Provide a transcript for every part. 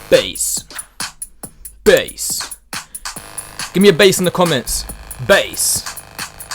Base. Base. Give me a base in the comments. Base.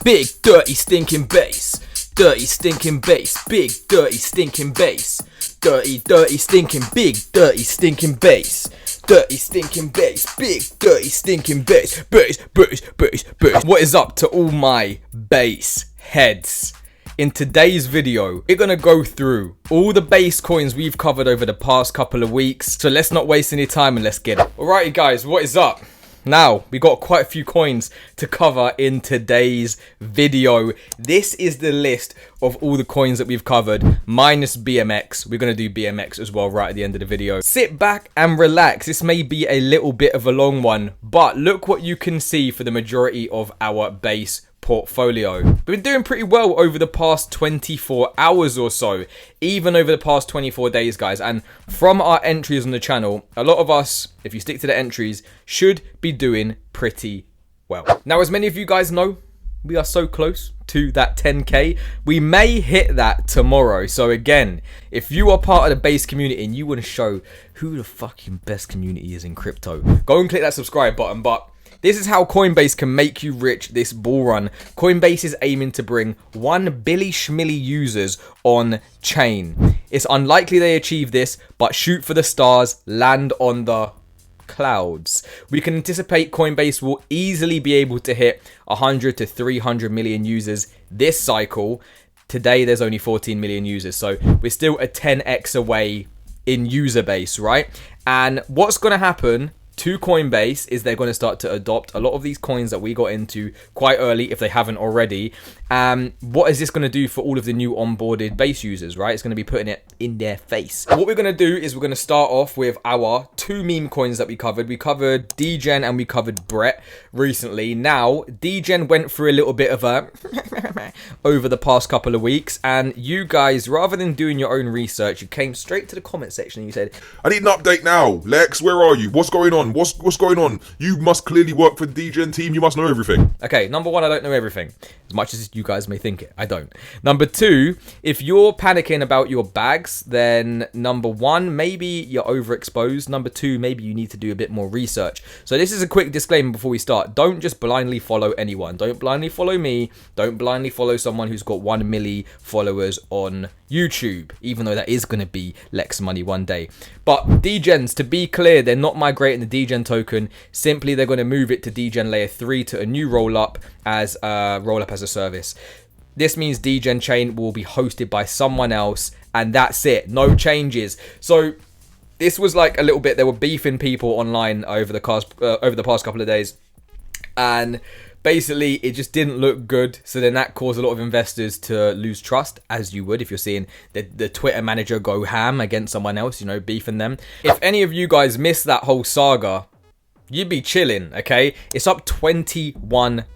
Big, dirty, stinking base. Dirty, stinking base. Big, dirty, stinking base. Dirty, dirty, stinking, big, dirty, stinking base. Dirty, stinking base. Big, dirty, stinking base. Base, base, base, base. What is up to all my base heads? In today's video, we're going to go through all the base coins we've covered over the past couple of weeks. So let's not waste any time and let's get it. Alrighty guys, what is up? Now, we got quite a few coins to cover in today's video. This is the list of all the coins that we've covered, minus BMX. We're going to do BMX as well right at the end of the video. Sit back and relax. This may be a little bit of a long one, but look what you can see for the majority of our base portfolio. We've been doing pretty well over the past 24 hours or so, even over the past 24 days, guys. And from our entries on the channel, a lot of us, if you stick to the entries, should be doing pretty well. Now, as many of you guys know, we are so close to that 10k. We may hit that tomorrow. So again, if you are part of the base community and you want to show who the fucking best community is in crypto, go and click that subscribe button. But this is how Coinbase can make you rich this bull run. Coinbase is aiming to bring 1 billy schmilly users on chain. It's unlikely they achieve this, but shoot for the stars, land on the clouds. We can anticipate Coinbase will easily be able to hit 100 to 300 million users this cycle. Today, there's only 14 million users, so we're still a 10x away in user base, right? And what's going to happen to Coinbase is they're going to start to adopt a lot of these coins that we got into quite early, if they haven't already. What is this going to do for all of the new onboarded base users, right? It's going to be putting it in their face. What we're going to do is we're going to start off with our 2 meme coins that we covered. We covered Degen and we covered Brett recently. Now, Degen went through a little bit of a over the past couple of weeks, and you guys, rather than doing your own research, you came straight to the comment section and you said, I need an update now. Lex, where are you? What's going on? What's going on? You must clearly work for the Degen team. You must know everything. Okay, number 1, I don't know everything. As much as you guys may think it, I don't. Number 2, if you're panicking about your bags, then number 1, maybe you're overexposed. Number 2, maybe you need to do a bit more research. So this is a quick disclaimer before we start. Don't just blindly follow anyone. Don't blindly follow me. Don't blindly follow someone who's got 1 milli followers on YouTube, even though that is going to be Lex money one day. But Degens, to be clear, they're not migrating the Degen token. Simply, they're going to move it to Degen layer 3 to a new rollup as a service. This means Degen chain will be hosted by someone else, and that's it. No changes. So this was like a little bit, they were beefing people online over the past couple of days, and basically, it just didn't look good. So then that caused a lot of investors to lose trust, as you would if you're seeing the Twitter manager go ham against someone else, you know, beefing them. If any of you guys missed that whole saga, you'd be chilling, okay? It's up 21%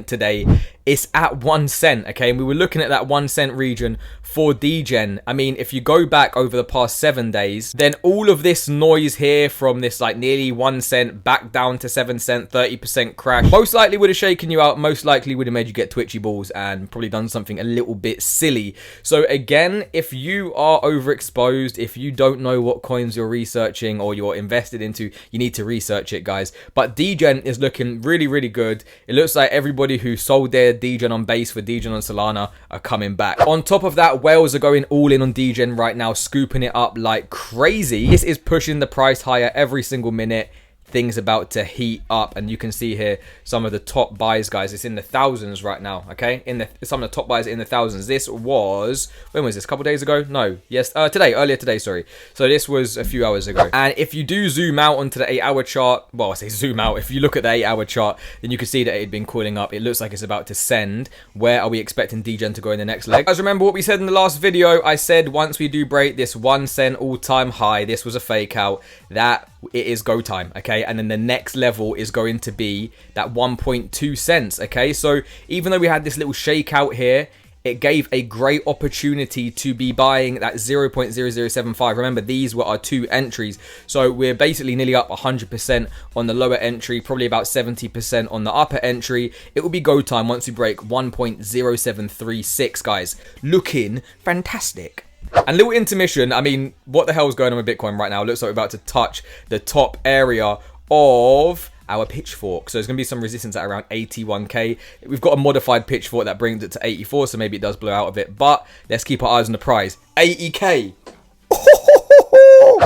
today. It's at 1 cent, okay? And we were looking at that 1 cent region for Degen. I mean, if you go back over the past 7 days, then all of this noise here from this like nearly 1 cent back down to 7 cent, 30% crash, most likely would have shaken you out, most likely would have made you get twitchy balls and probably done something a little bit silly. So again, if you are overexposed, if you don't know what coins you're researching or you're invested into, you need to research it, guys. But Degen is looking really, really good. It looks like everybody who sold their Degen on base for Degen on Solana are coming back. On top of that, whales are going all in on Degen right now, scooping it up like crazy. This is pushing the price higher every single minute. Things about to heat up, and you can see here some of the top buys, guys. It's in the thousands right now, okay? Some of the top buys are in the thousands. This was, when was this? A couple days ago? No, yes, earlier today, sorry. So this was a few hours ago. And if you do zoom out onto the 8-hour chart, well, I say zoom out, if you look at the 8-hour chart, then you can see that it had been cooling up. It looks like it's about to send. Where are we expecting Degen to go in the next leg? Guys, remember what we said in the last video? I said once we do break this 1 cent all-time high, this was a fake out, that it is go time, okay? And then the next level is going to be that 1.2 cents, okay? So even though we had this little shakeout here, it gave a great opportunity to be buying that 0.0075. Remember, these were our 2 entries. So we're basically nearly up 100% on the lower entry, probably about 70% on the upper entry. It will be go time once we break 1.0736, guys. Looking fantastic. And little intermission, I mean, what the hell is going on with Bitcoin right now? It looks like we're about to touch the top area of our pitchfork. So there's going to be some resistance at around 81k. We've got a modified pitchfork that brings it to 84, so maybe it does blow out a bit. But let's keep our eyes on the prize. 80k.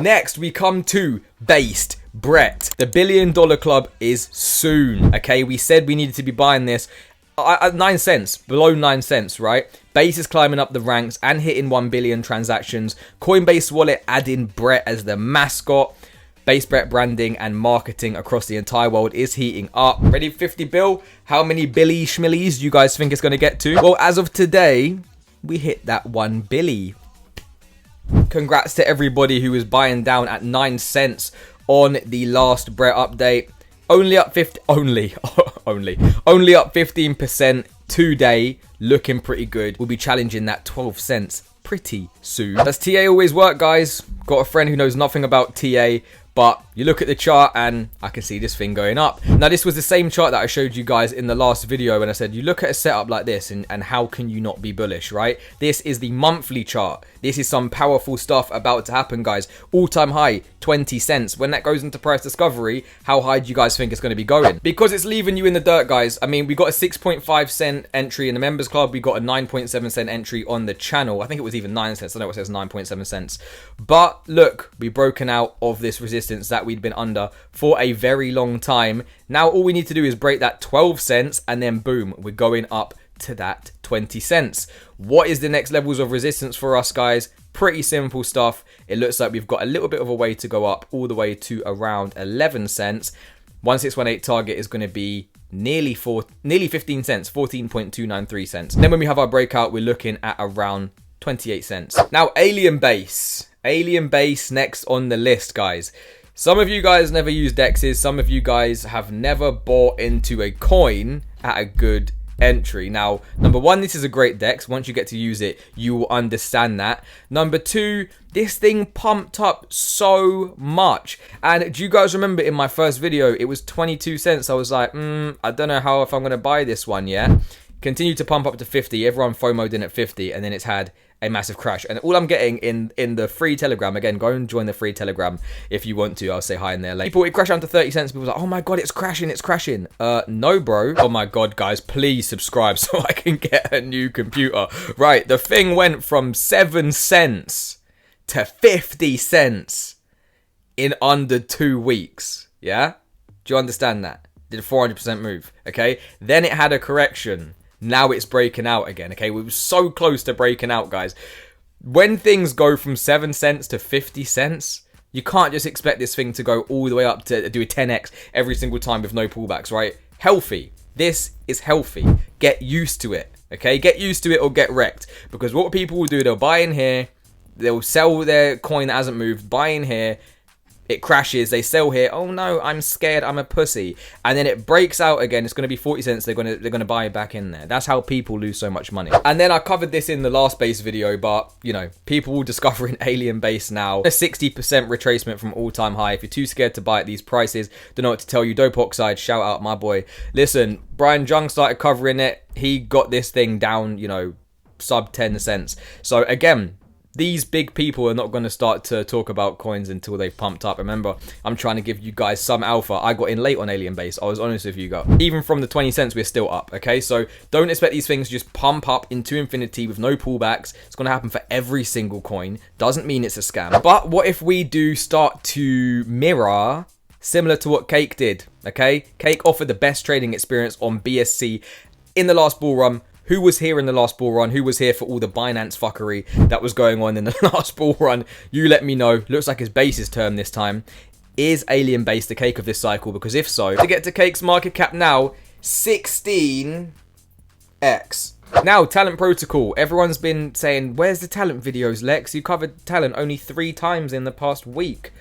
Next, we come to Base DEX. The $1 billion club is soon. Okay, we said we needed to be buying this at 9 cents, below 9 cents, right? Base is climbing up the ranks and hitting 1 billion transactions. Coinbase wallet adding Brett as the mascot. Base Brett branding and marketing across the entire world is heating up. Ready for 50 bill? How many Billy Schmillies do you guys think it's going to get to? Well, as of today, we hit that 1 billy. Congrats to everybody who was buying down at 9 cents on the last Brett update. Only up 15% today, looking pretty good. We'll be challenging that 12 cents pretty soon. Does TA always work, guys? Got a friend who knows nothing about TA, but you look at the chart and I can see this thing going up. Now, this was the same chart that I showed you guys in the last video when I said, you look at a setup like this and how can you not be bullish, right? This is the monthly chart. This is some powerful stuff about to happen, guys. All-time high, 20 cents. When that goes into price discovery, how high do you guys think it's going to be going? Because it's leaving you in the dirt, guys. I mean, we got a 6.5 cent entry in the members club. We got a 9.7 cent entry on the channel. I think it was even 9 cents. I know it says 9.7 cents. But look, we've broken out of this resistance that we'd been under for a very long time. Now, all we need to do is break that 12 cents and then boom, we're going up to that 20 cents. What is the next levels of resistance for us, guys? Pretty simple stuff. It looks like we've got a little bit of a way to go up all the way to around 11 cents. 1618 target is going to be nearly 15 cents, 14.293 cents. Then when we have our breakout, we're looking at around 28 cents. Now, Alien Base next on the list, guys. Some of you guys never use DEXs. Some of you guys have never bought into a coin at a good entry. Now, number one, this is a great DEX. Once you get to use it, you will understand that. Number two, this thing pumped up so much. And do you guys remember in my first video, it was 22 cents. I was like, I don't know if I'm going to buy this one, yeah? Continued to pump up to 50. Everyone FOMO'd in at 50, and then it's had a massive crash. And all I'm getting in the free Telegram, again, go and join the free Telegram if you want to. I'll say hi in there later. People, it crashed down to 30 cents. People were like, oh my God, it's crashing. No, bro. Oh my God, guys, please subscribe so I can get a new computer. Right, the thing went from 7 cents to 50 cents in under 2 weeks. Yeah? Do you understand that? Did a 400% move, okay? Then it had a correction. Now it's breaking out again, okay? We were so close to breaking out, guys. When things go from 7 cents to 50 cents, you can't just expect this thing to go all the way up to do a 10x every single time with no pullbacks, right? Healthy. This is healthy. Get used to it, okay? Get used to it or get wrecked. Because what people will do, they'll buy in here, they'll sell their coin that hasn't moved, buy in here, it crashes, they sell here, oh no, I'm scared, I'm a pussy. And then it breaks out again, it's going to be 40 cents, they're going to buy it back in there. That's how people lose so much money. And then I covered this in the last base video, but, you know, people will discover an alien base now. A 60% retracement from all-time high. If you're too scared to buy at these prices, don't know what to tell you. Dope Oxide, shout out my boy. Listen, Brian Jung started covering it. He got this thing down, you know, sub 10 cents. So again, these big people are not going to start to talk about coins until they've pumped up. Remember, I'm trying to give you guys some alpha. I got in late on Alien Base. I was honest with you guys. Even from the 20 cents, we're still up, okay? So don't expect these things to just pump up into infinity with no pullbacks. It's going to happen for every single coin. Doesn't mean it's a scam. But what if we do start to mirror similar to what Cake did, okay? Cake offered the best trading experience on BSC in the last bull run. Who was here in the last bull run? Who was here for all the Binance fuckery that was going on in the last bull run? You let me know. Looks like his Base's term this time. Is Alien Base the Cake of this cycle? Because if so, to get to Cake's market cap now, 16x. Now, Talent Protocol. Everyone's been saying, where's the talent videos, Lex? You covered talent only 3 times in the past week.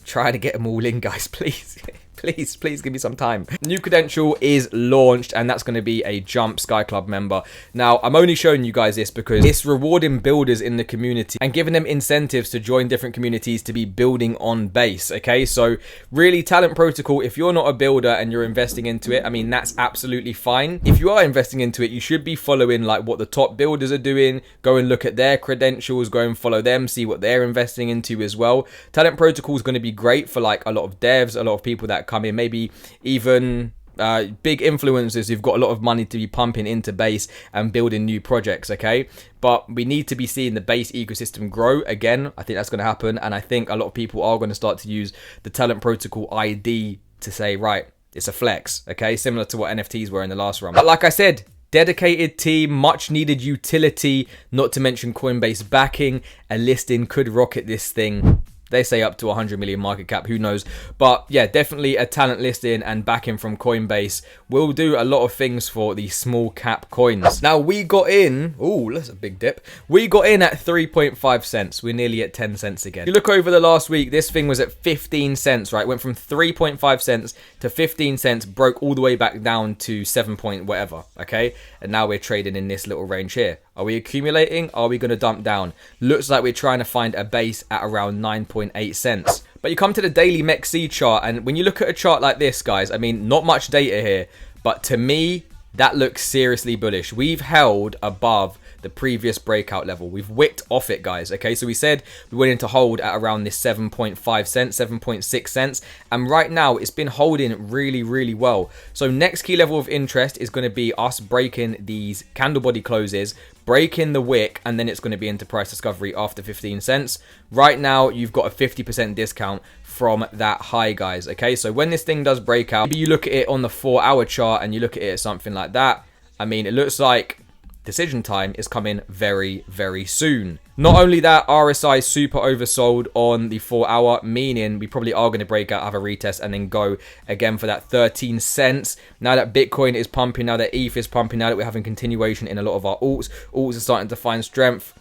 Try to get them all in, guys, please. Please give me some time. New credential is launched, and that's going to be a Jump Sky Club member. Now, I'm only showing you guys this because it's rewarding builders in the community and giving them incentives to join different communities to be building on Base, okay? So, really, Talent Protocol, if you're not a builder and you're investing into it, I mean, that's absolutely fine. If you are investing into it, you should be following, like, what the top builders are doing. Go and look at their credentials, go and follow them, see what they're investing into as well. Talent Protocol is going to be great for, like, a lot of devs, a lot of people that come in, maybe even big influencers who've got a lot of money to be pumping into Base and building new projects, okay? But we need to be seeing the Base ecosystem grow. Again, I think that's going to happen, and I think a lot of people are going to start to use the Talent Protocol ID to say, right, it's a flex, okay? Similar to what NFTs were in the last run. But like I said, dedicated team, much needed utility, not to mention Coinbase backing. A listing could rocket this thing. They say up to 100 million market cap, who knows? But yeah, definitely a talent listing and backing from Coinbase will do a lot of things for the small cap coins. Now we got in, oh, that's a big dip. We got in at 3.5 cents. We're nearly at 10 cents again. You look over the last week, this thing was at 15 cents, right? Went from 3.5 cents to 15 cents, broke all the way back down to 7 point whatever, okay? And now we're trading in this little range here. Are we accumulating? Are we going to dump down? Looks like we're trying to find a base at around 9.8 cents. But you come to the daily Mexi chart, and when you look at a chart like this, guys, I mean, not much data here, but to me, that looks seriously bullish. We've held above the previous breakout level. We've wicked off it, guys. Okay, so we said we went into hold at around this 7.5 cents, 7.6 cents, and right now it's been holding really, really well. So next key level of interest is going to be us breaking these candle body closes, breaking the wick, and then it's going to be into price discovery after 15 cents. Right now, you've got a 50% discount from that high, guys. Okay, so when this thing does break out, maybe you look at it on the 4-hour chart and you look at it as something like that. I mean, it looks like decision time is coming very, very soon. Not only that, RSI is super oversold on the 4-hour, meaning we probably are going to break out, have a retest, and then go again for that 13 cents. Now that Bitcoin is pumping, now that ETH is pumping, now that we're having continuation in a lot of our alts are starting to find strength.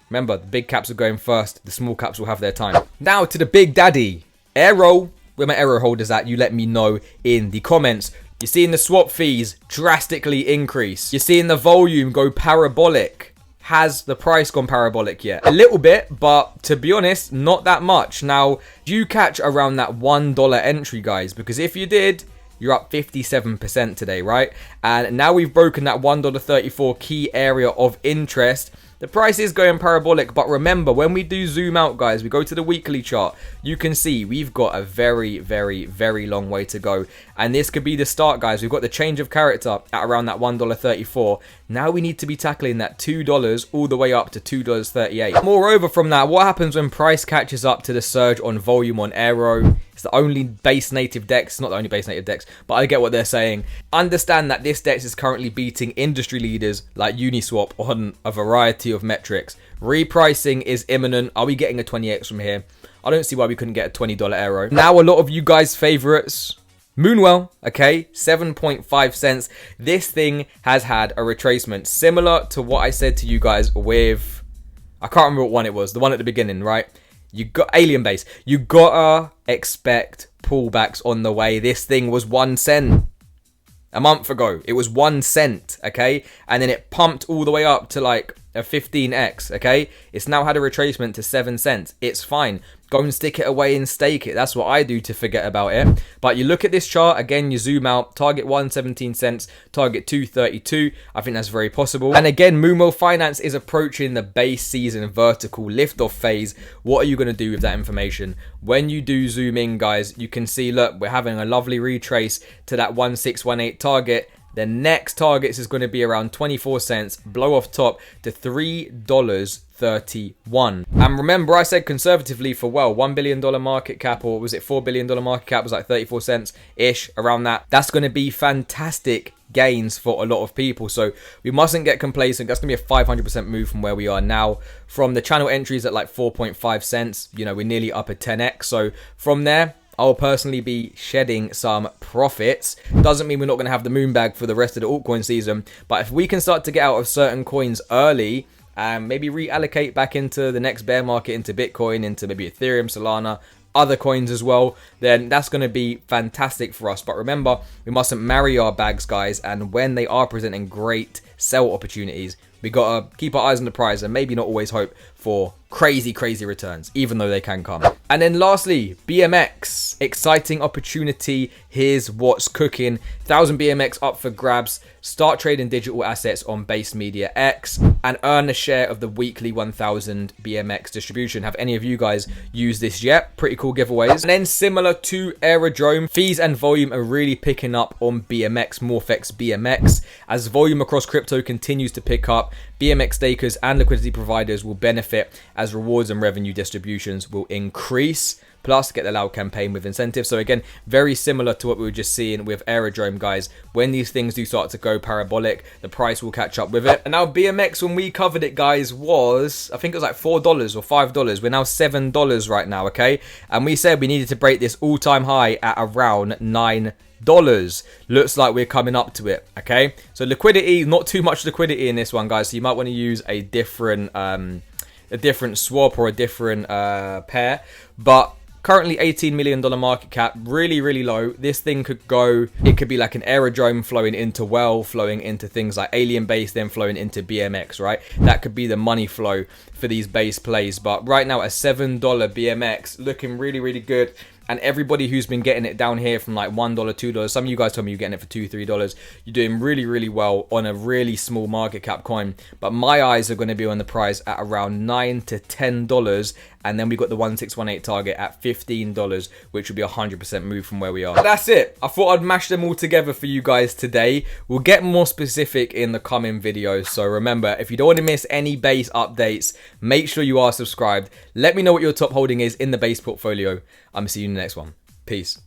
Remember, the big caps are going first. The small caps will have their time. Now to the big daddy, Aero. Where my Aero holders at, you let me know in the comments. You're seeing the swap fees drastically increase. You're seeing the volume go parabolic. Has the price gone parabolic yet? A little bit, but to be honest, not that much. Now, do you catch around that $1 entry, guys? Because if you did, you're up 57% today, right? And now we've broken that $1.34 key area of interest. The price is going parabolic, but remember, when we do zoom out, guys, we go to the weekly chart, you can see we've got a very, very, very long way to go. And this could be the start, guys. We've got the change of character at around that $1.34. Now we need to be tackling that $2 all the way up to $2.38. Moreover, from that, what happens when price catches up to the surge on volume on Aero? It's the only base native DEX, not the only base native DEX, but I get what they're saying. Understand that this DEX is currently beating industry leaders like Uniswap on a variety of metrics. Repricing is imminent. Are we getting a 20x from here? I don't see why we couldn't get a $20 Aero. Now, a lot of you guys' favorites, Moonwell, okay, 7.5 cents. This thing has had a retracement similar to what I said to you guys with, I can't remember what one it was, the one at the beginning, right? You got Alien Base. You gotta expect pullbacks on the way. This thing was 1 cent a month ago. It was 1 cent, okay? And then it pumped all the way up to like a 15x, okay? It's now had a retracement to 7 cents. It's fine. Go and stick it away and stake it. That's what I do to forget about it. But you look at this chart, again, you zoom out, target 117 cents, target 232. I think that's very possible. And again, Moonwell Finance is approaching the base season vertical liftoff phase. What are you going to do with that information? When you do zoom in, guys, you can see, look, we're having a lovely retrace to that 1618 target. The next targets is going to be around 24 cents, blow off top to $3.31. And remember, I said conservatively for, well, $1 billion market cap, or was it $4 billion market cap, was like 34 cents-ish, around that. That's going to be fantastic gains for a lot of people. So we mustn't get complacent. That's going to be a 500% move from where we are now. From the channel entries at like 4.5 cents, you know, we're nearly up at 10x. So from there, I'll personally be shedding some profits. Doesn't mean we're not going to have the moon bag for the rest of the altcoin season, but if we can start to get out of certain coins early and maybe reallocate back into the next bear market, into Bitcoin, into maybe Ethereum, Solana, other coins as well, then that's going to be fantastic for us. But remember, we mustn't marry our bags, guys, and when they are presenting great sell opportunities, we got to keep our eyes on the prize and maybe not always hope for crazy returns, even though they can come. And then lastly, BMX. Exciting opportunity. Here's what's cooking. 1,000 BMX up for grabs. Start trading digital assets on Base DEX and earn a share of the weekly 1,000 BMX distribution. Have any of you guys used this yet? Pretty cool giveaways. And then similar to Aerodrome, fees and volume are really picking up on BMX, Morphex BMX. As volume across crypto continues to pick up, BMX stakers and liquidity providers will benefit as rewards and revenue distributions will increase. Plus, get the Loud campaign with incentives. So again, very similar to what we were just seeing with Aerodrome, guys. When these things do start to go parabolic, the price will catch up with it. And now BMX, when we covered it, guys, was, I think it was like $4 or $5. We're now $7 right now, okay? And we said we needed to break this all-time high at around $9. Looks like we're coming up to it, okay? So liquidity, not too much liquidity in this one, guys. So you might want to use a different swap or a different pair. But currently $18 million market cap, really low. This thing could go, it could be like an Aerodrome flowing into Well, flowing into things like Alien Base, then flowing into BMX, right? That could be the money flow for these base plays. But right now, a $7 BMX looking really good. And everybody who's been getting it down here from like $1, $2, some of you guys told me you're getting it for $2, $3. You're doing really well on a really small market cap coin. But my eyes are going to be on the price at around $9 to $10. And then we got the 1618 target at $15, which would be a 100% move from where we are. But that's it. I thought I'd mash them all together for you guys today. We'll get more specific in the coming videos. So remember, if you don't want to miss any base updates, make sure you are subscribed. Let me know what your top holding is in the base portfolio. I'm going to see you in the next one. Peace.